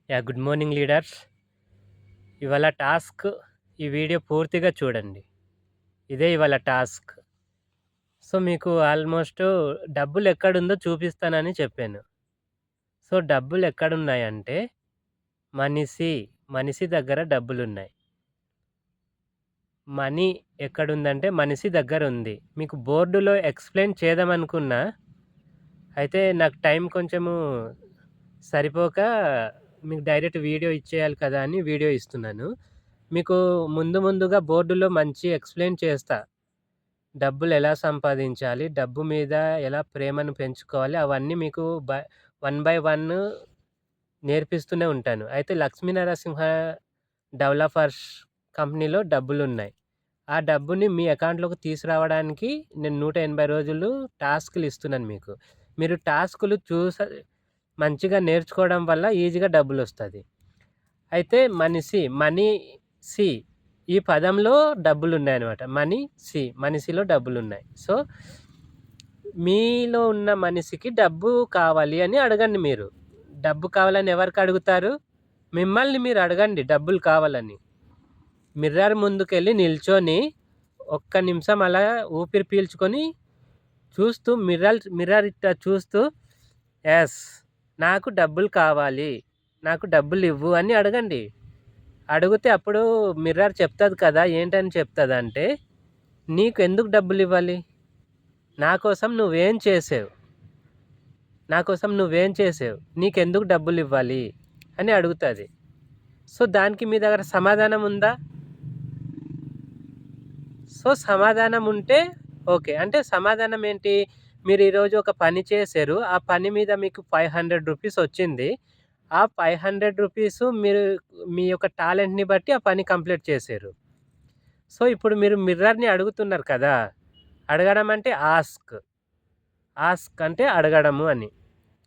Good morning leaders. ఇవాళ task ఈ video పూర్తిగా చూడండి. ఇదే ఇవాళ టాస్క్. సో, మీకు ఆల్మోస్ట్ డబ్బులెక్కడుందో చూపిస్తానని చెప్పాను. సో, డబ్బులెక్కడున్నాయంటే మనిషి, మనిషి దగ్గర డబ్బులున్నాయి. మనీ ఎక్కడుందంటే మనిషి దగ్గరుంది. మీకు బోర్డులో ఎక్స్‌ప్లెయిన్ చేద్దామనుకున్నా. అయితే నాకు టైం కొంచెము సరిపోక మీకు డైరెక్ట్ వీడియో ఇచ్చేయాలి కదా అని వీడియో ఇస్తున్నాను. మీకు ముందుగా బోర్డులో మంచి ఎక్స్‌ప్లెయిన్ చేస్తా. డబ్బులెలా సంపాదించాలి, డబ్బు మీద ఎలా ప్రేమను పెంచుకోవాలి అవన్నీ మీకు వన్ బై వన్ నేర్పిస్తూనే ఉంటాను. అయితే లక్ష్మీ నరసింహ డెవలపర్స్ కంపెనీలో డబ్బులున్నాయి. ఆ డబ్బుని మీ అకౌంట్‌లోకి తీసుకురావడానికి నేను 180 రోజులు టాస్క్‌లు ఇస్తున్నాను మీకు. మీరు టాస్క్‌లు మంచిగా నేర్చుకోవడం వల్ల ఈజీగా డబ్బులొస్తది. అయితే మనీ సి ఈ పదంలో డబ్బులున్నాయనమాట. మనిషిలో డబ్బులున్నాయి. సో, మీలో ఉన్న మనిషికి డబ్బు కావాలి అని అడగండి మీరు. డబ్బు కావాలని ఎవరికడుగుతారు? మిమ్మల్ని మీరు అడగండి డబ్బులు కావాలని. మిర్రర్ ముందుకెళ్ళి నిల్చొని ఒక్క నిమిషం అలా ఊపిరి పీల్చుకొని చూస్తూ మిర్రర్ ఇట్లా చూస్తూ యెస్, నాకు డబ్బులు కావాలి, నాకు డబ్బులివ్వు అని అడగండి. అడిగితే అప్పుడు మిర్రర్ చెప్తది కదా! ఏంటని చెప్తదంటే, నీకెందుకు డబ్బులివ్వాలి? నా కోసం నువ్వేం చేసావు? నీకెందుకు డబ్బులివ్వాలి? అని అడుగుతది. సో, దానికి మీ దగ్గర సమాధానం ఉందా? సో, సమాధానం ఉంటే ఓకే. అంటే సమాధానం ఏంటి? మీరు ఈరోజు ఒక పని చేశారు. ఆ పని మీద మీకు 500 రూపీస్ వచ్చింది. ఆ 500 రూపీస్ మీరు మీ యొక్క టాలెంట్‌ని బట్టి ఆ పని కంప్లీట్ చేశారు. సో, ఇప్పుడు మీరు మిర్రర్‌ని అడుగుతున్నారు కదా! అడగడం అంటే ఆస్క్. ఆస్క్ అంటే అడగడము అని.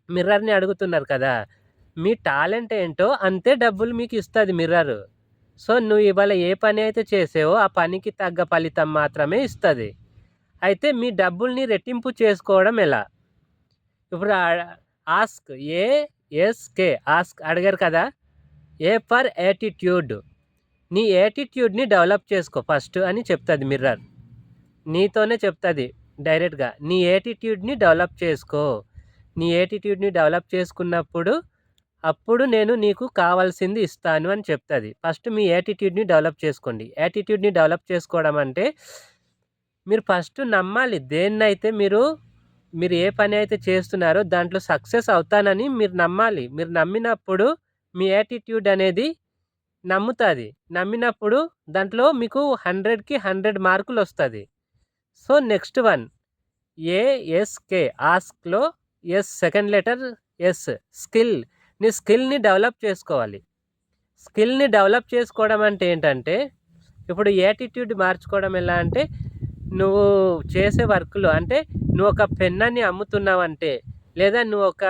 మిర్రర్‌ని అడుగుతున్నారు కదా! మీ టాలెంట్ ఏంటో అంతే డబ్బులు మీకు ఇస్తది మిర్రరు. సో, నువ్వు ఇవాళ ఏ పని అయితే చేసావో ఆ పనికి తగ్గ ఫలితం మాత్రమే ఇస్తది. అయితే మీ డబ్బుల్ని రెట్టింపు చేసుకోవడం ఎలా? ఇప్పుడు ఆస్క్ ఏఎస్‌కే ఆస్క్ అడిగారు కదా! A for attitude. నీ యాటిట్యూడ్‌ని డెవలప్ చేసుకో ఫస్ట్ అని చెప్తది మిర్రర్. నీతోనే చెప్తది డైరెక్ట్‌గా. నీ యాటిట్యూడ్‌ని డెవలప్ చేసుకో. నీ యాటిట్యూడ్‌ని డెవలప్ చేసుకున్నప్పుడు, అప్పుడు నేను నీకు కావాల్సింది ఇస్తాను అని చెప్తది. ఫస్ట్ మీ యాటిట్యూడ్‌ని డెవలప్ చేసుకోండి. యాటిట్యూడ్‌ని డెవలప్ చేసుకోవడం అంటే, మీరు ఫస్ట్ నమ్మాలి. దేన్నైతే మీరు ఏ పని అయితే చేస్తున్నారో దాంట్లో సక్సెస్ అవుతానని మీరు నమ్మాలి. మీరు నమ్మినప్పుడు మీ యాటిట్యూడ్ అనేది నమ్ముతది. నమ్మినప్పుడు దాంట్లో మీకు 100కి 100 మార్కులొస్తది. సో, నెక్స్ట్ వన్ ఏఎస్‌కే ఆస్క్‌లో సెకండ్ లెటర్ ఎస్ స్కిల్. నీ స్కిల్‌ని డెవలప్ చేసుకోవాలి. స్కిల్‌ని డెవలప్ చేసుకోవడం అంటే ఏంటంటే, ఇప్పుడు యాటిట్యూడ్ మార్చుకోవడం ఎలా అంటే, నువ్వు చేసే వర్క్‌లో అంటే నువ్వు ఒక పెన్నని అమ్ముతున్నావంటే, లేదా నువ్వు ఒక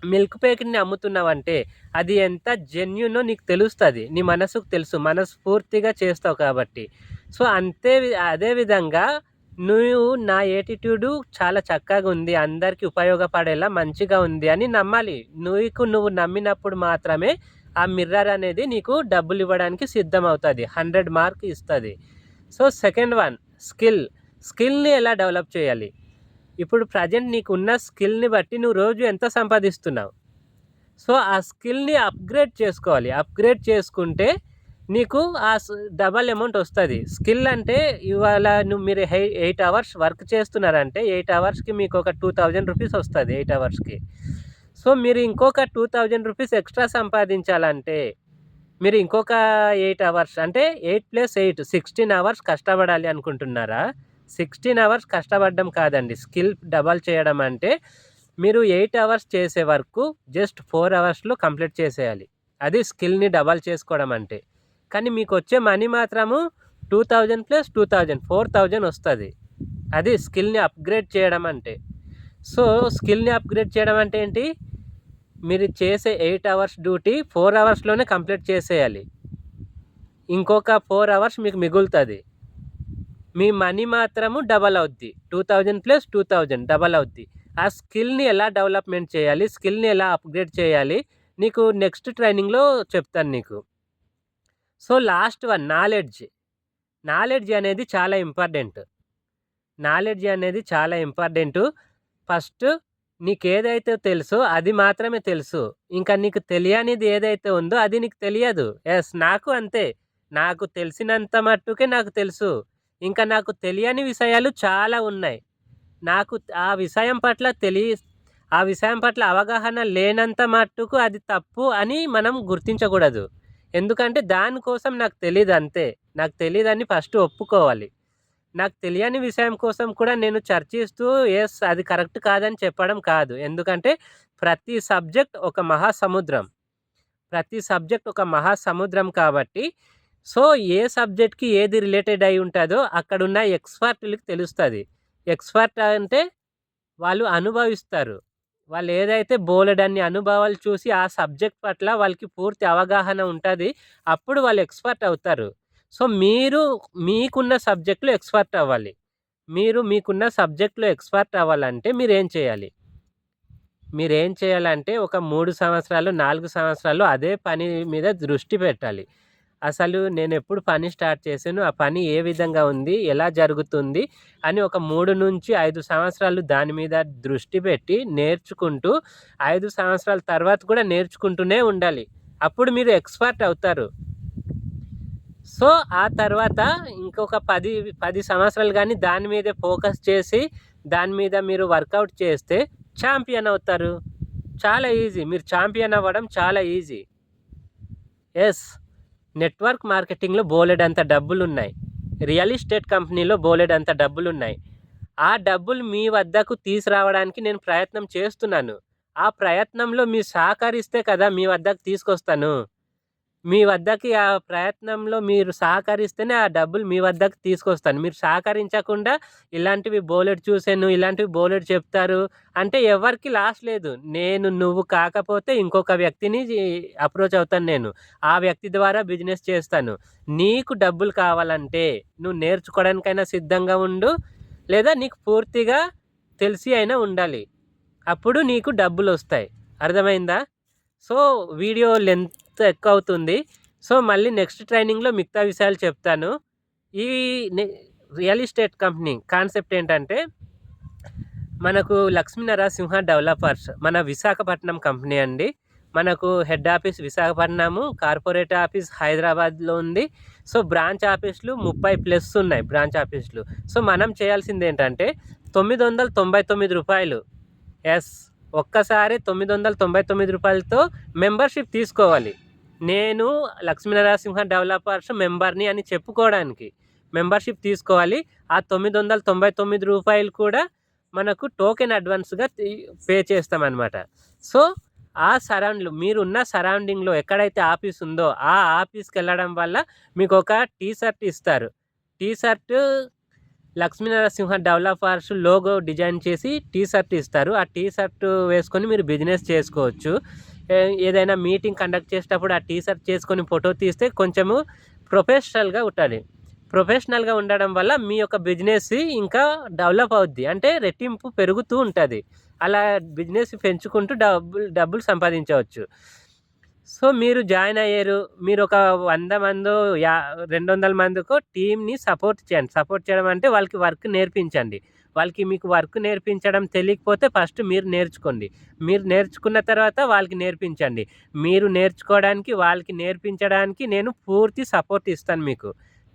మిల్క్ ప్యాకెట్‌ని అమ్ముతున్నావంటే, అది ఎంత జెన్యూనో నీకు తెలుస్తది. నీ మనసుకు తెలుసు. మనస్ఫూర్తిగా చేస్తావు కాబట్టి. సో, అదే విధంగా నా యాటిట్యూడు చాలా చక్కగా ఉంది. అందరికి ఉపయోగపడేలా మంచిగా ఉంది అని నమ్మాలి. నువ్వు నమ్మినప్పుడు మాత్రమే ఆ మిర్రర్ అనేది నీకు డబ్బులివ్వడానికి సిద్ధమవుతది. 100 మార్క్ ఇస్తది. So, second one skill. స్కిల్‌ని ఎలా డెవలప్ చేయాలి? ఇప్పుడు ప్రెజెంట్ నీకున్న స్కిల్‌ని బట్టి నువ్వు రోజు ఎంత సంపాదిస్తున్నావు? సో, ఆ స్కిల్‌ని అప్‌గ్రేడ్ చేసుకోవాలి. అప్‌గ్రేడ్ చేసుకుంటే నీకు డబల్ అమౌంట్ వస్తది. స్కిల్ అంటే ఇవాళ మీరు 8 అవర్స్ వర్క్ చేస్తున్నారంటే 8 అవర్స్‌కి మీకు ఒక 2000 రూపీస్ వస్తది 8 అవర్స్‌కి. సో, మీరు ఇంకొక 2000 రూపీస్ ఎక్స్‌ట్రా సంపాదించాలంటే మీరు ఇంకొక 8 అవర్స్ అంటే 8 + 8 16 అవర్స్ కష్టపడాలి అనుకుంటున్నారా? 16 అవర్స్ కష్టపడడం కాదండి. స్కిల్ డబల్ చేయడం అంటే మీరు 8 అవర్స్ చేసే వర్కు జస్ట్ 4 అవర్స్‌లో కంప్లీట్ చేసేయాలి. అది స్కిల్‌ని డబల్ చేసుకోవడం అంటే. కానీ మీకొచ్చే మనీ మాత్రము 2000 + 2000 4000 వస్తది. అది స్కిల్‌ని అప్‌గ్రేడ్ చేయడం అంటే. సో, స్కిల్‌ని అప్‌గ్రేడ్ చేయడం అంటే ఏంటి? మీరు చేసే 8 అవర్స్ డ్యూటీ 4 అవర్స్‌లోనే కంప్లీట్ చేసేయాలి. ఇంకొక 4 అవర్స్ మీకు మిగులుతది. మీ మనీ మాత్రము డబల్ అవుద్ది. 2000 + 2000 డబల్ అవుద్ది. ఆ స్కిల్‌ని ఎలా డెవలప్‌మెంట్ చేయాలి? స్కిల్‌ని ఎలా అప్‌గ్రేడ్ చేయాలి? నీకు నెక్స్ట్ ట్రైనింగ్‌లో చెప్తాను నీకు. So, last one knowledge. Knowledge అనేది చాలా ఇంపార్టెంట్. నాలెడ్జ్ అనేది చాలా ఇంపార్టెంటు. ఫస్ట్ నీకేదైతే తెలుసో అది మాత్రమే తెలుసు. ఇంకా నీకు తెలియనిది ఏదైతే ఉందో అది నీకు తెలియదు. యెస్, నాకు అంతే. నాకు తెలిసినంత మట్టుకే నాకు తెలుసు. ఇంకా నాకు తెలియని విషయాలు చాలా ఉన్నాయి. నాకు ఆ విషయం పట్ల ఆ విషయం పట్ల అవగాహన లేనంత మట్టుకు అది తప్పు అని మనం గుర్తించకూడదు. ఎందుకంటే దానికోసం నాకు తెలీదంతే. నాకు తెలీదని ఫస్ట్ ఒప్పుకోవాలి. నాకు తెలియని విషయం కోసం కూడా నేను చర్చిస్తూ యెస్, అది కరెక్ట్ కాదని చెప్పడం కాదు. ఎందుకంటే ప్రతి సబ్జెక్ట్ ఒక మహాసముద్రం. ప్రతి సబ్జెక్ట్ ఒక మహాసముద్రం కాబట్టి సో, ఏ సబ్జెక్ట్‌కి ఏది రిలేటెడ్ అయి ఉంటదో అక్కడున్న ఎక్స్‌పర్ట్‌లకి తెలుస్తది. ఎక్స్‌పర్ట్ అంటే వాళ్ళు అనుభవిస్తారు. వాళ్ళు ఏదైతే బోలెడన్ని అనుభవాలు చూసి ఆ సబ్జెక్ట్ పట్ల వాళ్ళకి పూర్తి అవగాహన ఉంటది. అప్పుడు వాళ్ళు ఎక్స్‌పర్ట్ అవుతారు. సో, మీరు మీకున్న సబ్జెక్ట్‌లో ఎక్స్‌పర్ట్ అవ్వాలి. మీరు మీకున్న సబ్జెక్ట్‌లో ఎక్స్‌పర్ట్ అవ్వాలంటే మీరేం చేయాలంటే ఒక 3 సంవత్సరాలు, 4 సంవత్సరాలు అదే పని మీద దృష్టి పెట్టాలి. అసలు నేనెప్పుడు పని స్టార్ట్ చేశాను, ఆ పని ఏ విధంగా ఉంది, ఎలా జరుగుతుంది అని ఒక 3-5 సంవత్సరాలు దాని మీద దృష్టి పెట్టి నేర్చుకుంటూ 5 సంవత్సరాల తర్వాత కూడా నేర్చుకుంటూనే ఉండాలి. అప్పుడు మీరు ఎక్స్‌పర్ట్ అవుతారు. సో, ఆ తర్వాత ఇంకొక 10 సంవత్సరాలు గానీ దాని మీదే ఫోకస్ చేసి దాని మీద మీరు వర్కౌట్ చేస్తే ఛాంపియన్ అవుతారు. చాలా ఈజీ. మీరు ఛాంపియన్ అవ్వడం చాలా ఈజీ. యెస్. నెట్వర్క్ మార్కెటింగ్‌లో బోలెడంత డబ్బులున్నాయి. రియల్ ఎస్టేట్ కంపెనీలో బోలెడంత డబ్బులున్నాయి. ఆ డబ్బులు మీ వద్దకు తీసుకురావడానికి నేను ప్రయత్నం చేస్తున్నాను. ఆ ప్రయత్నంలో మీరు సహకరిస్తే కదా మీ వద్దకు తీసుకొస్తాను. మీ వద్దకి ఆ ప్రయత్నంలో మీరు సహకరిస్తేనే ఆ డబ్బులు మీ వద్దకు తీసుకొస్తాను. మీరు సహకరించకుండా ఇలాంటివి బోలెడు చూసాను, ఇలాంటివి బోలెడు చెప్తారు అంటే ఎవరికీ లాస్ లేదు. నువ్వు కాకపోతే ఇంకొక వ్యక్తిని అప్రోచ్ అవుతాను నేను. ఆ వ్యక్తి ద్వారా బిజినెస్ చేస్తాను. నీకు డబ్బులు కావాలంటే నువ్వు నేర్చుకోవడానికైనా సిద్ధంగా ఉండు. లేదా నీకు పూర్తిగా తెలిసి అయినా ఉండాలి. అప్పుడు నీకు డబ్బులొస్తాయి. అర్థమైందా? సో, వీడియో లెంత్ ఎక్కువ అవుతుంది. సో, మళ్ళీ నెక్స్ట్ ట్రైనింగ్‌లో మిగతా విషయాలు చెప్తాను. ఈ నె రియల్ ఎస్టేట్ కంపెనీ కాన్సెప్ట్ ఏంటంటే, మనకు లక్ష్మీనరసింహ డెవలపర్స్ మన విశాఖపట్నం కంపెనీ అండి. మనకు head office Visakhapatnam, corporate office హైదరాబాద్‌లో ఉంది. సో, బ్రాంచ్ ఆఫీస్‌లు 30+ ఉన్నాయి బ్రాంచ్ ఆఫీస్‌లు. సో, మనం చేయాల్సిందేంటంటే రూ. 999 యెస్. ఒక్కసారి రూ. 999తో మెంబర్‌షిప్ తీసుకోవాలి. నేను లక్ష్మీనరసింహ డెవలపర్స్ మెంబర్‌ని అని చెప్పుకోవడానికి మెంబర్‌షిప్ తీసుకోవాలి. ఆ రూ. 999 కూడా మనకు టోకెన్ అడ్వాన్స్‌గా పే చేస్తామన్నమాట. సో, మీరున్న సరౌండింగ్‌లో ఎక్కడైతే ఆఫీస్ ఉందో ఆ ఆఫీస్‌కెళ్ళడం వల్ల మీకొక టీ షర్ట్ ఇస్తారు. T shirt Lakshminarasimha developers logo design చేసి టీ షర్ట్ ఇస్తారు. ఆ టీ షర్ట్ వేసుకొని మీరు బిజినెస్ చేసుకోవచ్చు. ఏదైనా మీటింగ్ కండక్ట్ చేసేటప్పుడు ఆ టీ షర్ట్ చేసుకొని ఫోటో తీస్తే కొంచెము ప్రొఫెషనల్‌గా ఉండాలి. ప్రొఫెషనల్‌గా ఉండడం వల్ల మీ యొక్క బిజినెస్ ఇంకా డెవలప్ అవుద్ది. అంటే రెట్టింపు పెరుగుతూ ఉంటది. అలా బిజినెస్ పెంచుకుంటూ డబ్బులు సంపాదించవచ్చు. సో, మీరు జాయిన్ అయ్యారు. మీరొక 100 మందో 200 మందికో టీమ్‌ని సపోర్ట్ చేయండి. సపోర్ట్ చేయడం అంటే వాళ్ళకి వర్క్ నేర్పించండి. మీకు వర్క్ నేర్పించడం తెలియకపోతే ఫస్ట్ మీరు నేర్చుకోండి. మీరు నేర్చుకున్న తర్వాత వాళ్ళకి నేర్పించండి. మీరు నేర్చుకోవడానికి, వాళ్ళకి నేర్పించడానికి నేను పూర్తి సపోర్ట్ ఇస్తాను మీకు.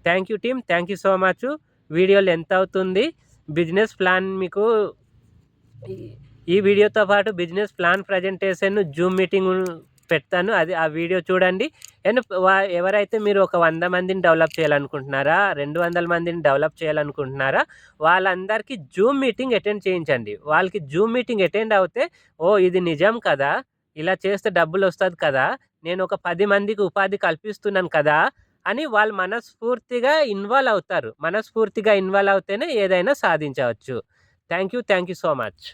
Thank you team. Thank you so much. Video length అవుతుంది. బిజినెస్ ప్లాన్ మీకు ఈ వీడియోతో పాటు business plan presentation, Zoom meeting పెడతాను. ఆ వీడియో చూడండి. అండ్ ఎవరైతే మీరు ఒక 100 మందిని డెవలప్ చేయాలనుకుంటున్నారా, 200 మందిని డెవలప్ చేయాలనుకుంటున్నారా, వాళ్ళందరికీ జూమ్ మీటింగ్ అటెండ్ చేయించండి. వాళ్ళకి జూమ్ మీటింగ్ అటెండ్ అవుతే, ఓహ్! ఇది నిజం కదా! ఇలా చేస్తే డబ్బులొస్తది కదా! నేను ఒక 10 మందికి ఉపాధి కల్పిస్తున్నాను కదా! అని వాళ్ళు మనస్ఫూర్తిగా ఇన్వాల్వ్ అవుతారు. మనస్ఫూర్తిగా ఇన్వాల్వ్ అవుతేనే ఏదైనా సాధించవచ్చు. Thank you so much.